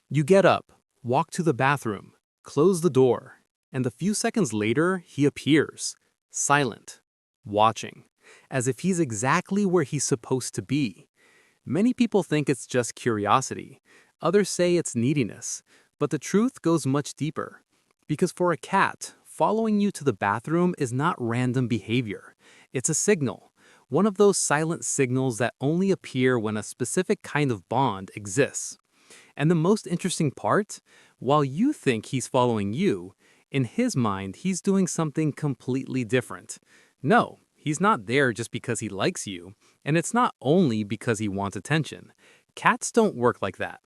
You get up, walk to the bathroom, close the door, and a few seconds later, he appears, silent, watching, as if he's exactly where he's supposed to be. Many people think it's just curiosity. Others say it's neediness. But the truth goes much deeper. Because for a cat, following you to the bathroom is not random behavior. It's a signal. One of those silent signals that only appear when a specific kind of bond exists. And the most interesting part, while you think he's following you, in his mind, he's doing something completely different. No, he's not there just because he likes you, and it's not only because he wants attention. Cats don't work like that.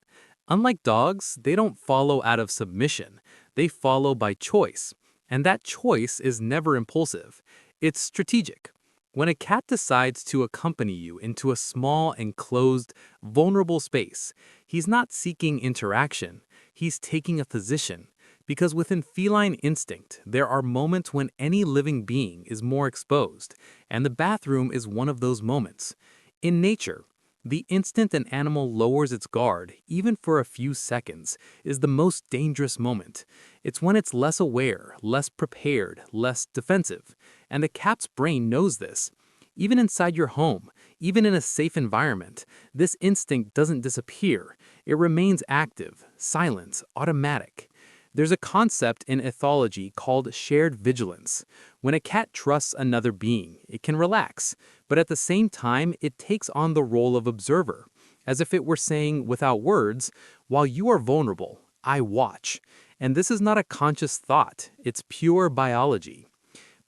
Unlike dogs, they don't follow out of submission. They follow by choice. And that choice is never impulsive. It's strategic. When a cat decides to accompany you into a small, enclosed, vulnerable space, he's not seeking interaction. He's taking a position. Because within feline instinct, there are moments when any living being is more exposed, and the bathroom is one of those moments. In nature, the instant an animal lowers its guard, even for a few seconds, is the most dangerous moment. It's when it's less aware, less prepared, less defensive. And the cat's brain knows this. Even inside your home, even in a safe environment, this instinct doesn't disappear. It remains active, silent, automatic. There's a concept in ethology called shared vigilance. When a cat trusts another being, it can relax, but at the same time, it takes on the role of observer, as if it were saying, without words, while you are vulnerable, I watch. And this is not a conscious thought, it's pure biology.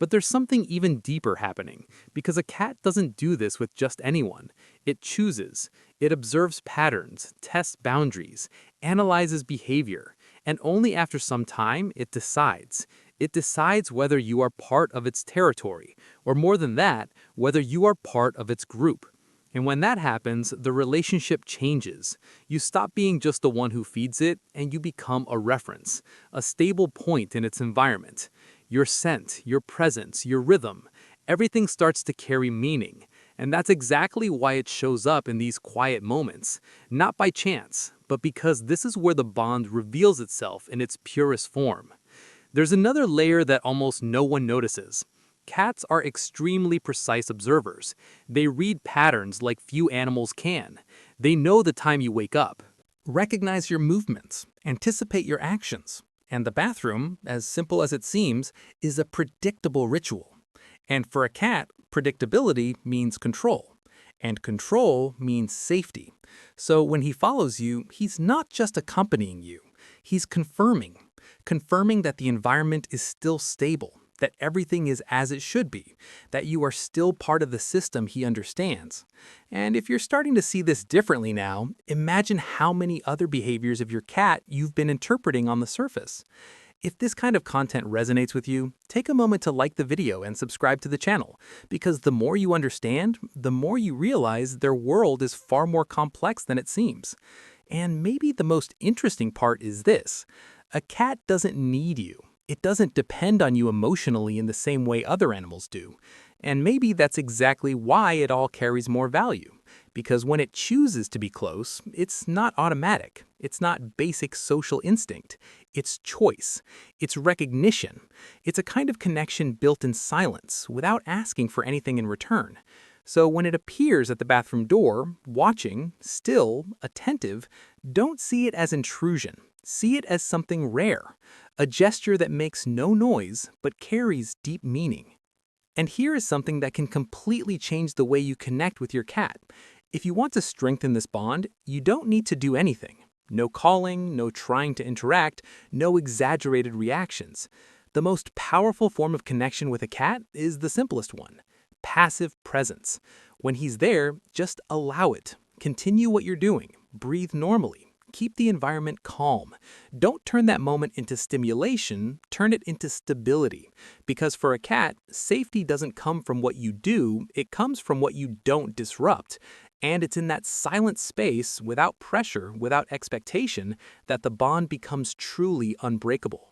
But there's something even deeper happening, because a cat doesn't do this with just anyone. It chooses. It observes patterns, tests boundaries, analyzes behavior, and only after some time it decides. It decides whether you are part of its territory, or more than that, whether you are part of its group. And when that happens, the relationship changes. You stop being just the one who feeds it, and you become a reference, a stable point in its environment. Your scent, your presence, your rhythm, everything starts to carry meaning. And that's exactly why it shows up in these quiet moments, not by chance, but because this is where the bond reveals itself in its purest form. There's another layer that almost no one notices. Cats are extremely precise observers. They read patterns like few animals can. They know the time you wake up, recognize your movements, anticipate your actions. And the bathroom, as simple as it seems, is a predictable ritual. And for a cat, predictability means control. And control means safety. So when he follows you, he's not just accompanying you. He's confirming that the environment is still stable, that everything is as it should be, that you are still part of the system he understands. And if you're starting to see this differently now, imagine how many other behaviors of your cat you've been interpreting on the surface. If this kind of content resonates with you, take a moment to like the video and subscribe to the channel, because the more you understand, the more you realize their world is far more complex than it seems. And maybe the most interesting part is this: a cat doesn't need you. It doesn't depend on you emotionally in the same way other animals do. And maybe that's exactly why it all carries more value. Because when it chooses to be close, it's not automatic. It's not basic social instinct. It's choice. It's recognition. It's a kind of connection built in silence, without asking for anything in return. So when it appears at the bathroom door, watching, still, attentive, don't see it as intrusion. See it as something rare, a gesture that makes no noise but carries deep meaning. And here is something that can completely change the way you connect with your cat. If you want to strengthen this bond, you don't need to do anything. No calling, no trying to interact, no exaggerated reactions. The most powerful form of connection with a cat is the simplest one: passive presence. When he's there, just allow it. Continue what you're doing. Breathe normally. Keep the environment calm. Don't turn that moment into stimulation, turn it into stability. Because for a cat, safety doesn't come from what you do, it comes from what you don't disrupt. And it's in that silent space, without pressure, without expectation, that the bond becomes truly unbreakable.